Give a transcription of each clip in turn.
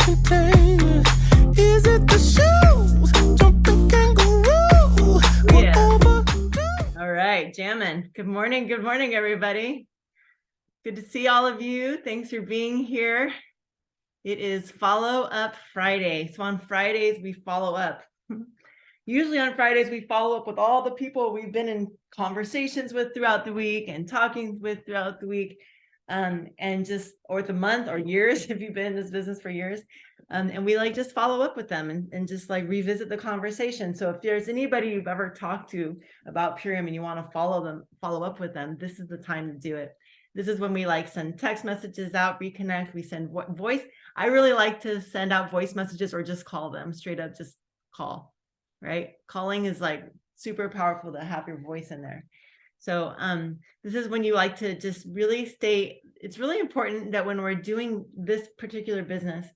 contagious. Is it the shoes? Jumping kangaroo? Yeah. All right, jamming. Good morning, everybody. Good to see all of you. Thanks for being here. It is Follow Up Friday. So on Fridays, we follow up. Usually on Fridays, we follow up with all the people we've been in conversations with throughout the week and talking with throughout the week, and just, or the month or years, if you've been in this business for years. And we like just follow up with them and just like revisit the conversation. So if there's anybody you've ever talked to about Purium and you want to follow up with them, this is the time to do it. This is when we like send text messages out, reconnect, we send voice. I really like to send out voice messages or just call them straight up, just call, right? Calling is like super powerful to have your voice in there. So this is when you like to just really stay. It's really important that when we're doing this particular business,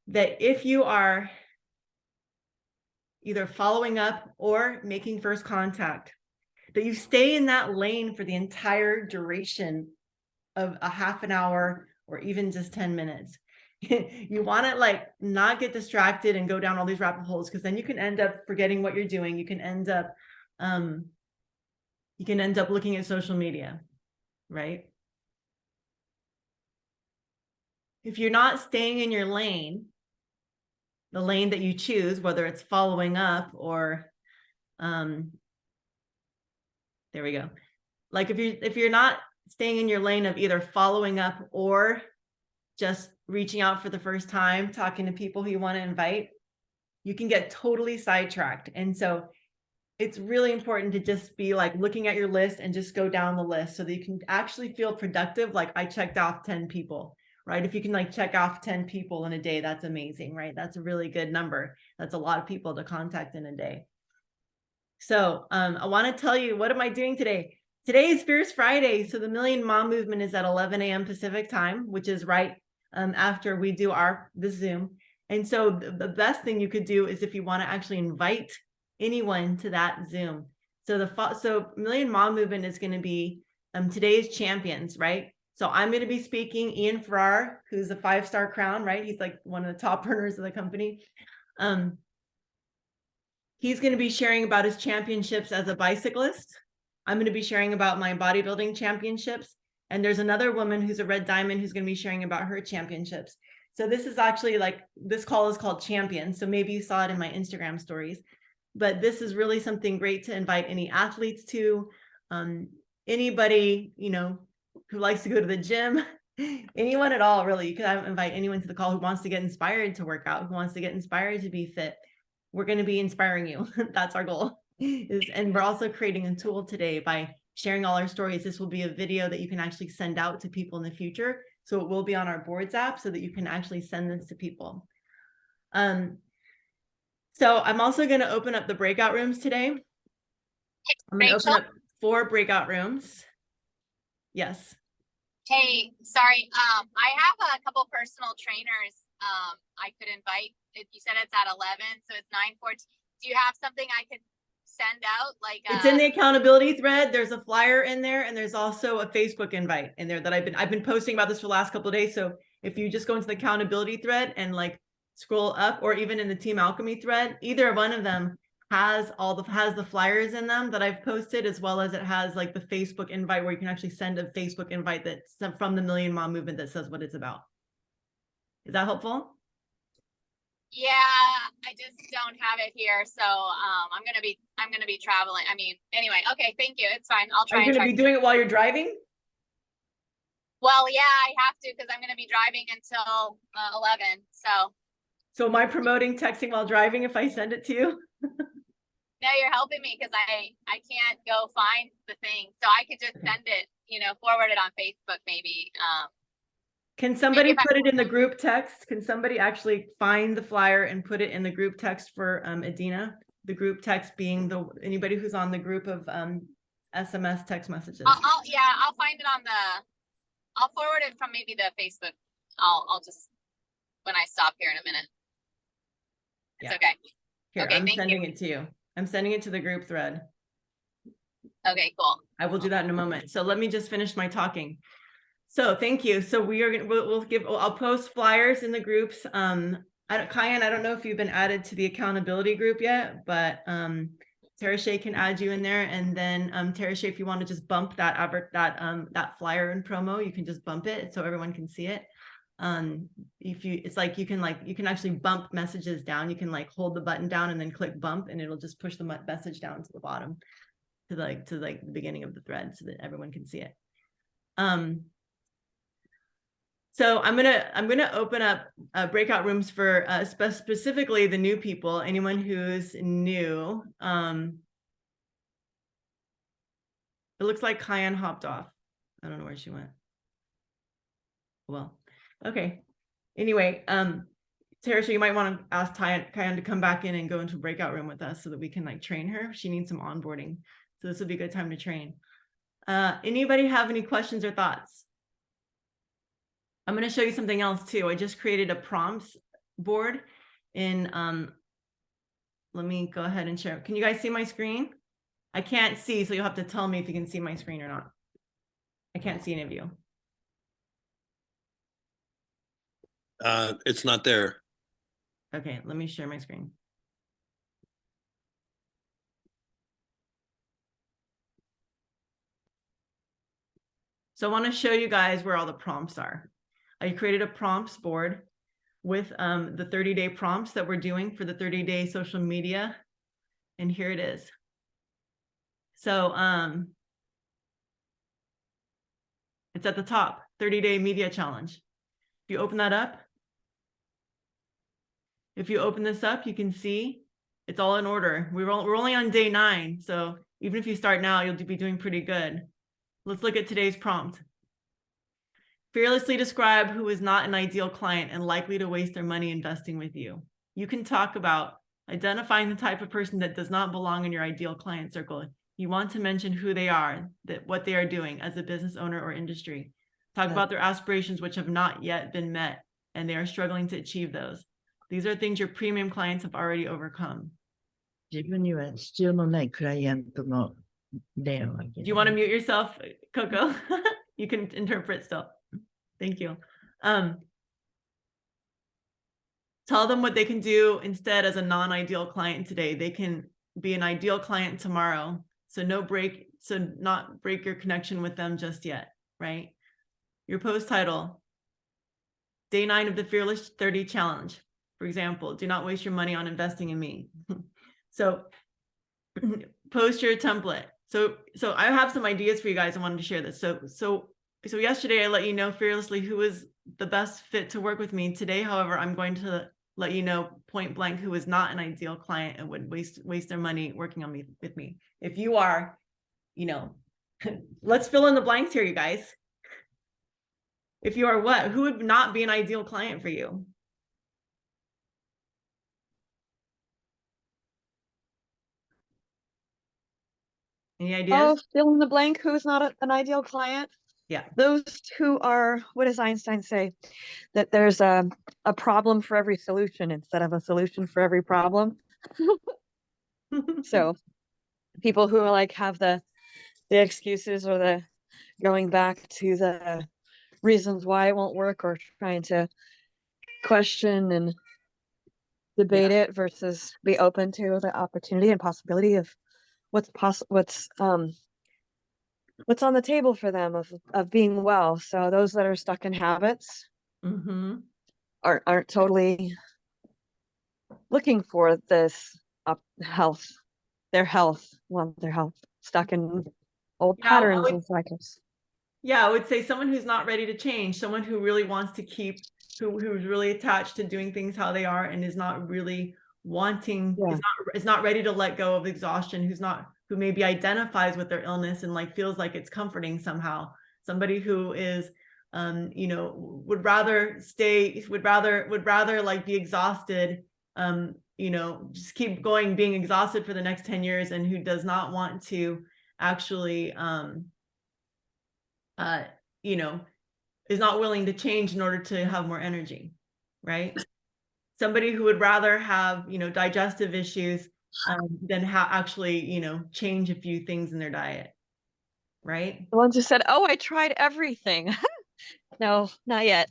that if you are either following up or making first contact, that you stay in that lane for the entire duration of a half an hour or even just 10 minutes. You want to like not get distracted and go down all these rabbit holes, because then you can end up forgetting what you're doing. You can end up looking at social media, right? If you're not staying in your lane, the lane that you choose, whether it's following up or there we go. Like if you're not staying in your lane of either following up or just reaching out for the first time, talking to people who you want to invite, you can get totally sidetracked. And so it's really important to just be like looking at your list and just go down the list so that you can actually feel productive. Like I checked off 10 people, right? If you can like check off 10 people in a day, that's amazing, right? That's a really good number. That's a lot of people to contact in a day. So I want to tell you, what am I doing today? Today is Fierce Friday. So the Million Mom Movement is at 11 a.m. Pacific time, which is right after we do this Zoom. And so the best thing you could do is if you want to actually invite anyone to that Zoom. So Million Mom Movement is going to be today's champions, right? So I'm going to be speaking. Ian Farrar, who's a 5-star crown, right? He's like one of the top earners of the company. He's going to be sharing about his championships as a bicyclist. I'm going to be sharing about my bodybuilding championships. And there's another woman who's a red diamond who's going to be sharing about her championships. So this is actually like, this call is called Champion. So maybe you saw it in my Instagram stories, but this is really something great to invite any athletes to, anybody, who likes to go to the gym, anyone at all, really. You can invite anyone to the call who wants to get inspired to work out, who wants to get inspired to be fit. We're going to be inspiring you. That's our goal. And we're also creating a tool today by sharing all our stories. This will be a video that you can actually send out to people in the future. So it will be on our boards app so that you can actually send this to people. So I'm also going to open up the breakout rooms today. I'm going to open up 4 breakout rooms. Yes. Hey, sorry. I have a couple personal trainers I could invite. You said it's at 11, so it's 9:14. Do you have something I could send out? Like it's in the accountability thread. There's a flyer in there, and there's also a Facebook invite in there that I've been posting about this for the last couple of days. So if you just go into the accountability thread and like scroll up, or even in the Team Alchemy thread, either one of them has the flyers in them that I've posted, as well as it has like the Facebook invite where you can actually send a Facebook invite that's from the Million Mom Movement that says what it's about. Is that helpful? Yeah, I just don't have it here, so I'm gonna be traveling. I mean, anyway, okay, thank you. It's fine. I'll try. Are you gonna be doing it while you're driving? Well, yeah, I have to, because I'm gonna be driving until 11. So am I promoting texting while driving if I send it to you? No, you're helping me, because I can't go find the thing, so I could just send it, forward it on Facebook maybe. Can somebody put it in the group text? Can somebody actually find the flyer and put it in the group text for Adina? The group text being anybody who's on the group of SMS text messages. I'll find it I'll forward it from maybe the Facebook. I'll just, when I stop here in a minute. It's okay. Here, okay, I'm sending it to you. I'm sending it to the group thread. Okay, cool. I will do that in a moment. So let me just finish my talking. So thank you. So we are gonna, I'll post flyers in the groups. Kyan, I don't know if you've been added to the accountability group yet, but Tara Shea can add you in there. And then Tara Shea, if you want to just bump that that flyer and promo, you can just bump it so everyone can see it. It's like you can actually bump messages down. You can like hold the button down and then click bump, and it'll just push the message down to the bottom to the beginning of the thread so that everyone can see it. So I'm gonna open up breakout rooms for specifically the new people, anyone who's new. It looks like Kyan hopped off. I don't know where she went. Well, okay. Anyway, Tara, so you might want to ask Kyan to come back in and go into a breakout room with us so that we can like train her. She needs some onboarding. So this would be a good time to train. Anybody have any questions or thoughts? I'm going to show you something else too. I just created a prompts board in, let me go ahead and share. Can you guys see my screen? I can't see, so you'll have to tell me if you can see my screen or not. I can't see any of you. It's not there. Okay, let me share my screen. So I want to show you guys where all the prompts are. I created a prompts board with the 30-day prompts that we're doing for the 30-day social media. And here it is. So it's at the top, 30-day media challenge. If you open that up, if you open this up, you can see it's all in order. We're only on day 9. So even if you start now, you'll be doing pretty good. Let's look at today's prompt. Fearlessly describe who is not an ideal client and likely to waste their money investing with you. You can talk about identifying the type of person that does not belong in your ideal client circle. You want to mention who they are, what they are doing as a business owner or industry. Talk about their aspirations, which have not yet been met, and they are struggling to achieve those. These are things your premium clients have already overcome. Do you want to mute yourself, Coco? You can interpret still. Thank you. Tell them what they can do instead as a non-ideal client today. They can be an ideal client tomorrow. So not break your connection with them just yet, right? Your post title, day 9 of the Fearless 30 Challenge. For example, do not waste your money on investing in me. So post your template. So I have some ideas for you guys. I wanted to share this. So yesterday I let you know fearlessly who is the best fit to work with me. Today, however, I'm going to let you know point blank who is not an ideal client and would waste their money working on with me. If you are, let's fill in the blanks here, you guys. If you are what? Who would not be an ideal client for you? Any ideas? Oh, fill in the blank. Who's not an ideal client? Yeah. Those who are, what does Einstein say? That there's a problem for every solution instead of a solution for every problem. So people who are like have the excuses or the going back to the reasons why it won't work or trying to question and debate it versus be open to the opportunity and possibility of what's on the table for them of being well. So those that are stuck in habits aren't totally looking for this health, their health, stuck in old patterns and cycles. Yeah, I would say someone who's not ready to change, someone who really wants to keep, who's really attached to doing things how they are and is not really wanting, is not ready to let go of exhaustion, who maybe identifies with their illness and like feels like it's comforting somehow. Somebody who is, would rather like be exhausted, just keep going, being exhausted for the next 10 years and who does not want to actually, is not willing to change in order to have more energy, right? Somebody who would rather have, digestive issues than actually, change a few things in their diet, right? The ones who said, oh, I tried everything. No, not yet.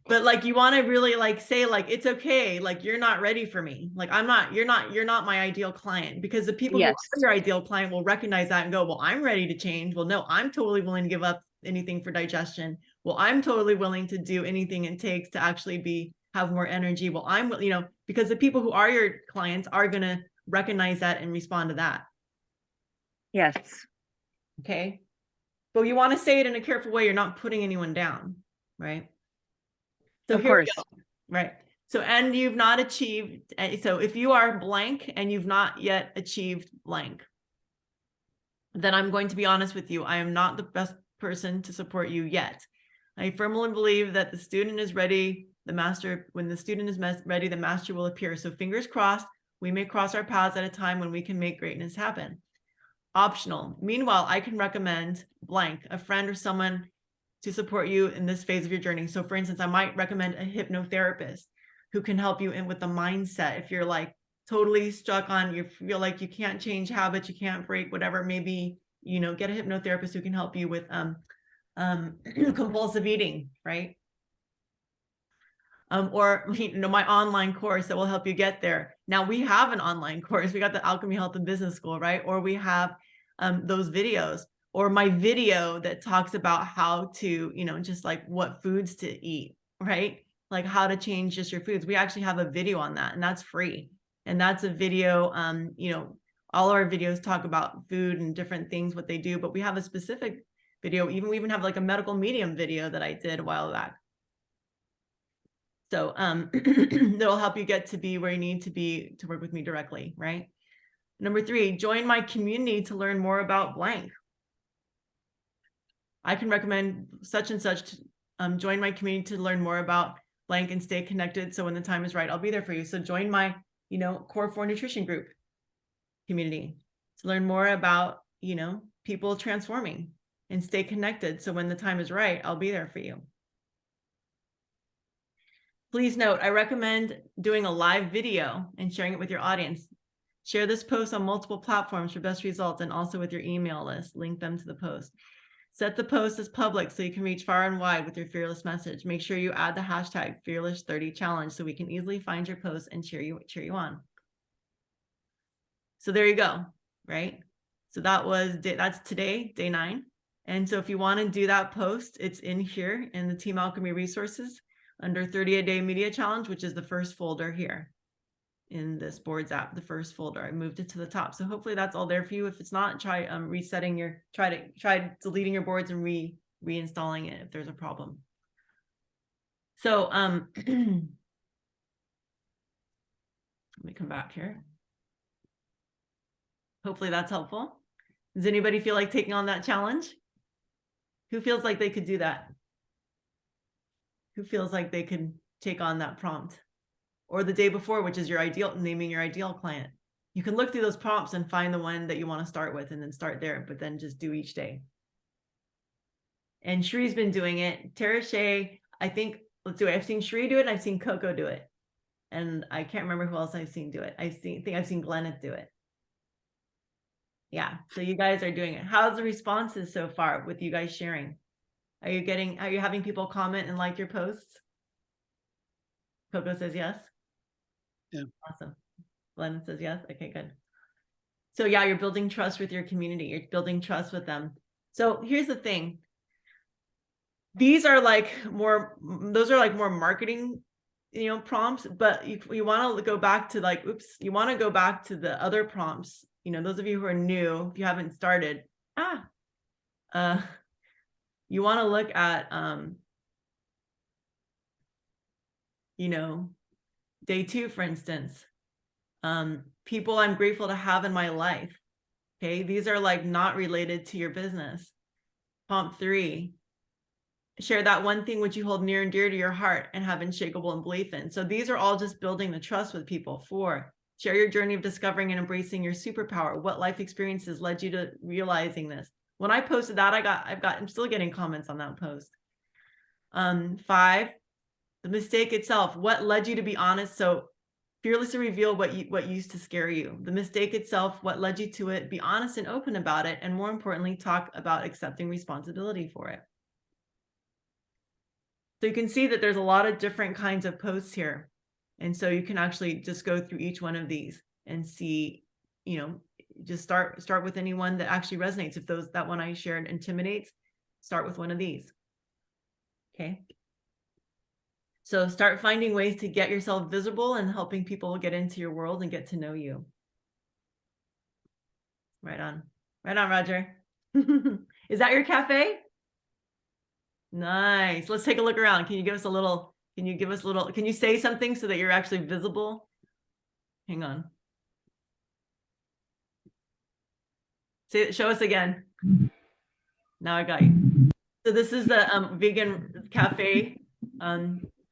But like, you want to really like say like, it's okay. Like, you're not ready for me. Like, you're not my ideal client, because the people who Yes. are your ideal client will recognize that and go, well, I'm ready to change. Well, no, I'm totally willing to give up anything for digestion. Well, I'm totally willing to do anything it takes to actually have more energy. Well, because the people who are your clients are going to recognize that and respond to that. Yes. Okay. But you want to say it in a careful way. You're not putting anyone down, right? So Of here we course. go. Right. So, and you've not achieved. So if you are blank and you've not yet achieved blank, then I'm going to be honest with you. I am not the best person to support you yet. I firmly believe that the student is ready. When the student is ready, the master will appear. So fingers crossed, we may cross our paths at a time when we can make greatness happen. Optional. Meanwhile, I can recommend blank, a friend or someone to support you in this phase of your journey. So for instance, I might recommend a hypnotherapist who can help you in with the mindset. If you're like totally stuck on, you feel like you can't change habits, you can't break whatever, maybe, get a hypnotherapist who can help you with compulsive eating, right? Or my online course that will help you get there. Now we have an online course. We got the Alchemy Health and Business School, right? Or we have those videos, or my video that talks about how to, just like what foods to eat, right? Like how to change just your foods. We actually have a video on that, and that's free. And that's a video, all our videos talk about food and different things, what they do, but we have a specific video. We even have like a medical medium video that I did a while back. So that'll help you get to be where you need to be to work with me directly, right? Number 3, join my community to learn more about blank. I can recommend such and such to join my community to learn more about blank and stay connected. So when the time is right, I'll be there for you. So join my, Core 4 Nutrition Group community to learn more about, people transforming, and stay connected. So when the time is right, I'll be there for you. Please note, I recommend doing a live video and sharing it with your audience. Share this post on multiple platforms for best results, and also with your email list. Link them to the post. Set the post as public so you can reach far and wide with your fearless message. Make sure you add the hashtag Fearless30Challenge so we can easily find your post and cheer you on. So there you go, right? So that's today, day 9. And so if you want to do that post, it's in here in the Team Alchemy resources under 30-a-day media challenge, which is the first folder here in this boards app, the first folder. I moved it to the top. So hopefully that's all there for you. If it's not, try try deleting your boards and reinstalling it if there's a problem. So let me come back here. Hopefully that's helpful. Does anybody feel like taking on that challenge? Who feels like they could do that? Who feels like they could take on that prompt? Or the day before, which is naming your ideal client. You can look through those prompts and find the one that you want to start with, and then start there, but then just do each day. And Shree's been doing it. Tara Shea, I think, I've seen Shree do it, and I've seen Coco do it. And I can't remember who else I've seen do it. I think I've seen Gleneth do it. Yeah, so you guys are doing it. How's the responses so far with you guys sharing? Are you having people comment and like your posts? Coco says yes. Yeah. Awesome. Glenn says yes. Okay, good. So yeah, you're building trust with your community. You're building trust with them. So here's the thing. Those are like more marketing, prompts, but you want to go back to you want to go back to the other prompts. Those of you who are new, if you haven't started, you want to look at, day 2, for instance, people I'm grateful to have in my life. Okay. These are like not related to your business. Prompt 3, share that one thing which you hold near and dear to your heart and have unshakable belief in. So these are all just building the trust with people. 4, share your journey of discovering and embracing your superpower. What life experiences led you to realizing this? When I posted that, I'm still getting comments on that post. 5, the mistake itself. What led you to be honest? So Fearlessly reveal what used to scare you, the mistake itself, what led you to it, be honest and open about it, and more importantly, talk about accepting responsibility for it. So you can see that there's a lot of different kinds of posts here. And so you can actually just go through each one of these and see, you know, just start with anyone that actually resonates. If that one I shared intimidates, start with one of these. Okay. So start finding ways to get yourself visible and helping people get into your world and get to know you. Right on. Right on, Roger. Is that your cafe? Nice. Let's take a look around. Can you give us a little, can you say something so that you're actually visible? Hang on. Show us again. Now I got you. So this is the vegan cafe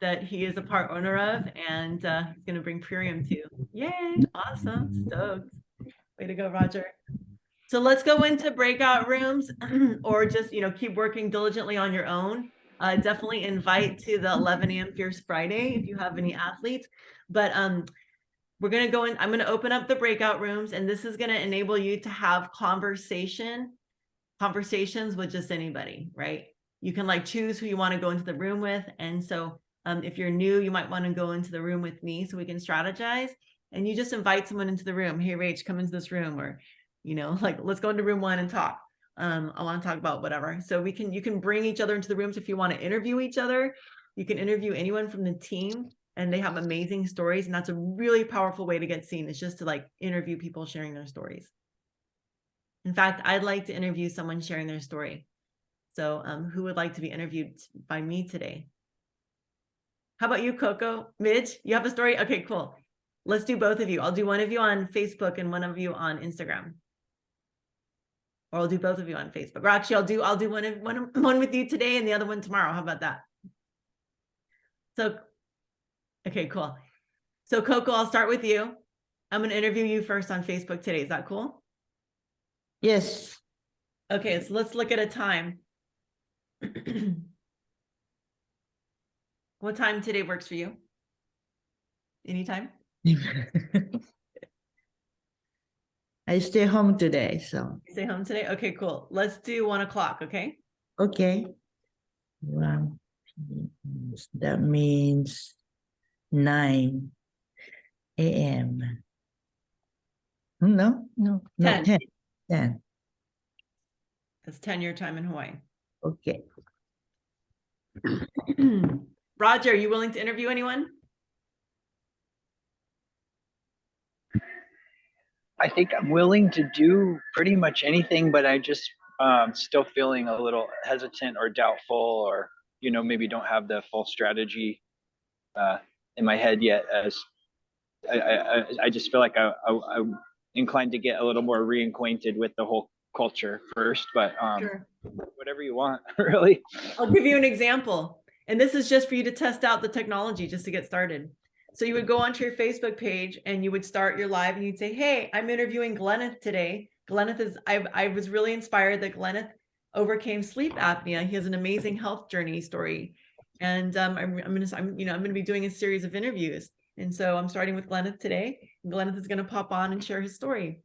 that he is a part owner of, and he's going to bring Purium to. Yay, awesome, stoked. Way to go, Roger. So let's go into breakout rooms or just, you know, keep working diligently on your own. Definitely invite to the 11 a.m. Fierce Friday if you have any athletes. But we're going to go in, I'm going to open up the breakout rooms, and this is going to enable you to have conversations with just anybody, right? You can like choose who you want to go into the room with. And so if you're new, you might want to go into the room with me so we can strategize, and you just invite someone into the room. Hey, Rach, come into this room, or, you know, like, let's go into room 1 and talk. I want to talk about whatever. So you can bring each other into the rooms. If you want to interview each other, you can interview anyone from the team, and they have amazing stories. And that's a really powerful way to get seen, is just to like interview people sharing their stories. In fact, I'd like to interview someone sharing their story. So who would like to be interviewed by me today? How about you, Coco? Midge, you have a story? Okay, cool. Let's do both of you. I'll do one of you on Facebook and one of you on Instagram. Or I'll do both of you on Facebook. Or actually, I'll do one with you today and the other one tomorrow. How about that? So, okay, cool. So Coco, I'll start with you. I'm going to interview you first on Facebook today. Is that cool? Yes. Okay, so let's look at a time. What time today works for you? Anytime? I stay home today, so. You stay home today? Okay, cool. Let's do 1 o'clock, okay? Okay. 1 that means 9 a.m. No, 10. 10. That's 10 your time in Hawaii. Okay. Roger, are you willing to interview anyone? I think I'm willing to do pretty much anything, but I just still feeling a little hesitant or doubtful, or, you know, maybe don't have the full strategy in my head yet. As I just feel like I'm inclined to get a little more reacquainted with the whole culture first, but Sure. whatever you want, really. I'll give you an example. And this is just for you to test out the technology, just to get started. So you would go onto your Facebook page and you would start your live and you'd say, hey, I'm interviewing Glenneth today. Glenneth is, I was really inspired that Glenneth overcame sleep apnea. He has an amazing health journey story. And I'm going to be doing a series of interviews. And so I'm starting with Glenneth today. Glenneth is going to pop on and share his story.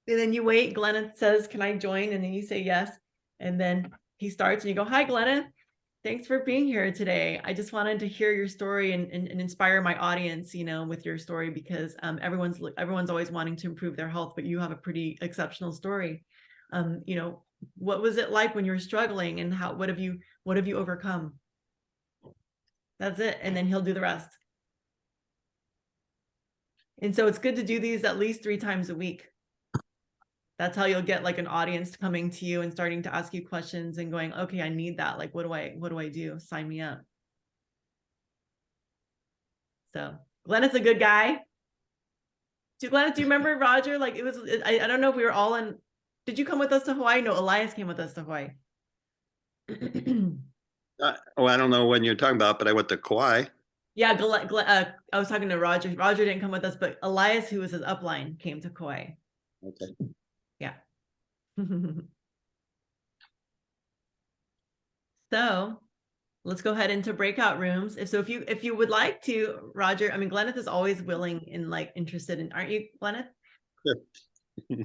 And then you wait, Glenneth says, can I join? And then you say yes. And then he starts and you go, hi, Glenneth. Thanks for being here today. I just wanted to hear your story and inspire my audience, you know, with your story, because everyone's always wanting to improve their health, but you have a pretty exceptional story. You know, what was it like when you were struggling, and what have you overcome? That's it. And then he'll do the rest. And so it's good to do these at least 3 times a week. That's how you'll get like an audience coming to you and starting to ask you questions and going, okay, I need that. Like, what do I do? Sign me up. So Glenneth's a good guy. Glenneth, do you remember Roger? Like it was, I don't know if we were all in, did you come with us to Hawaii? No, Elias came with us to Hawaii. I don't know when you're talking about, but I went to Kauai. Yeah, I was talking to Roger. Roger didn't come with us, but Elias, who was his upline, came to Kauai. Okay. Yeah. So let's go ahead into breakout rooms. If you would like to, Roger, I mean, Glenneth is always willing and like interested in, aren't you, Glenneth? Sure.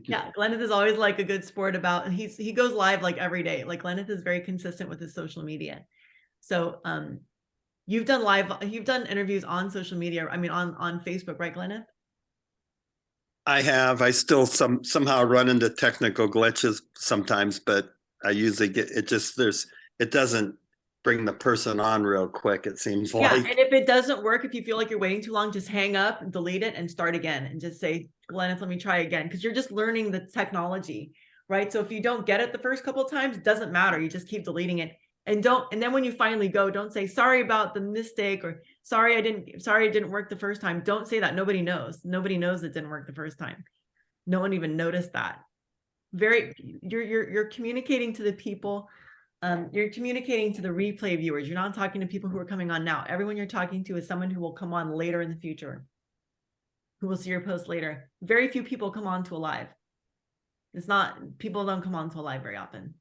Yeah, Glenneth is always like a good sport about, and he goes live like every day. Like Glenneth is very consistent with his social media. So you've done interviews on social media, I mean on Facebook, right, Glenneth? I still somehow run into technical glitches sometimes, but I usually get it it doesn't bring the person on real quick, it seems Yeah, like. and if it doesn't work, if you feel like you're waiting too long, just hang up, delete it, and start again, and just say, Glenneth, let me try again, because you're just learning the technology, right? So if you don't get it the first couple of times, it doesn't matter. You just keep deleting it, and then when you finally go, don't say sorry about the mistake or sorry it didn't work the first time. Don't say that. Nobody knows. Nobody knows it didn't work the first time. No one even noticed that. You're communicating to the people. You're communicating to the replay viewers. You're not talking to people who are coming on now. Everyone you're talking to is someone who will come on later in the future, who will see your post later. Very few people come on to a live. People don't come on to a live very often.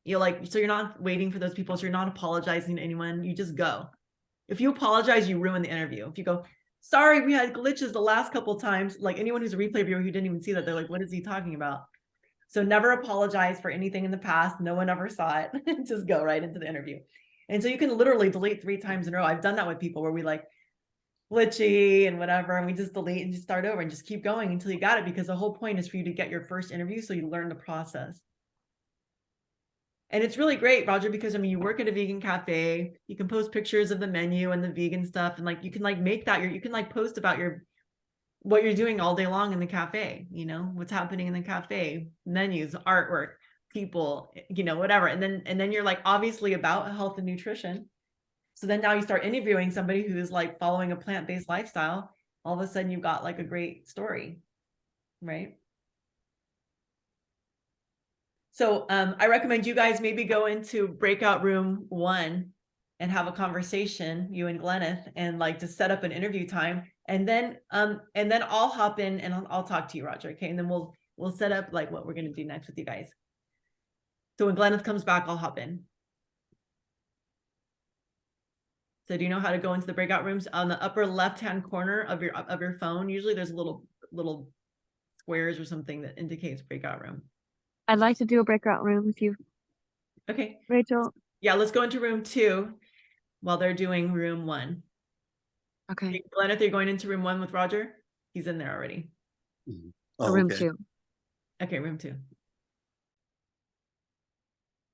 So you're not waiting for those people. So you're not apologizing to anyone. You just go. If you apologize, you ruin the interview. If you go, sorry, we had glitches the last couple of times, like anyone who's a replay viewer who didn't even see that, they're like, what is he talking about? So never apologize for anything in the past. No one ever saw it. Just go right into the interview. And so you can literally delete 3 times in a row. I've done that with people where we like glitchy and whatever, and we just delete and just start over and just keep going until you got it, because the whole point is for you to get your first interview so you learn the process. And it's really great, Roger, because I mean, you work at a vegan cafe, you can post pictures of the menu and the vegan stuff, and like you can like make that you can like post about what you're doing all day long in the cafe, what's happening in the cafe, menus, artwork, people, whatever. And then you're like obviously about health and nutrition. So then now you start interviewing somebody who's like following a plant-based lifestyle. All of a sudden you've got like a great story, right? So I recommend you guys maybe go into breakout room 1 and have a conversation, you and Glenneth, and like just set up an interview time. And then I'll hop in and I'll talk to you, Roger. Okay. And then we'll set up like what we're going to do next with you guys. So when Glenneth comes back, I'll hop in. So do you know how to go into the breakout rooms? On the upper left-hand corner of your phone, usually there's little squares or something that indicates breakout room. I'd like to do a breakout room with you, Okay. Rachel. Yeah, let's go into room 2 while they're doing room 1. Okay. Glenneth, you're going into room 1 with Roger? He's in there already. Oh, room okay. 2. Okay, room 2.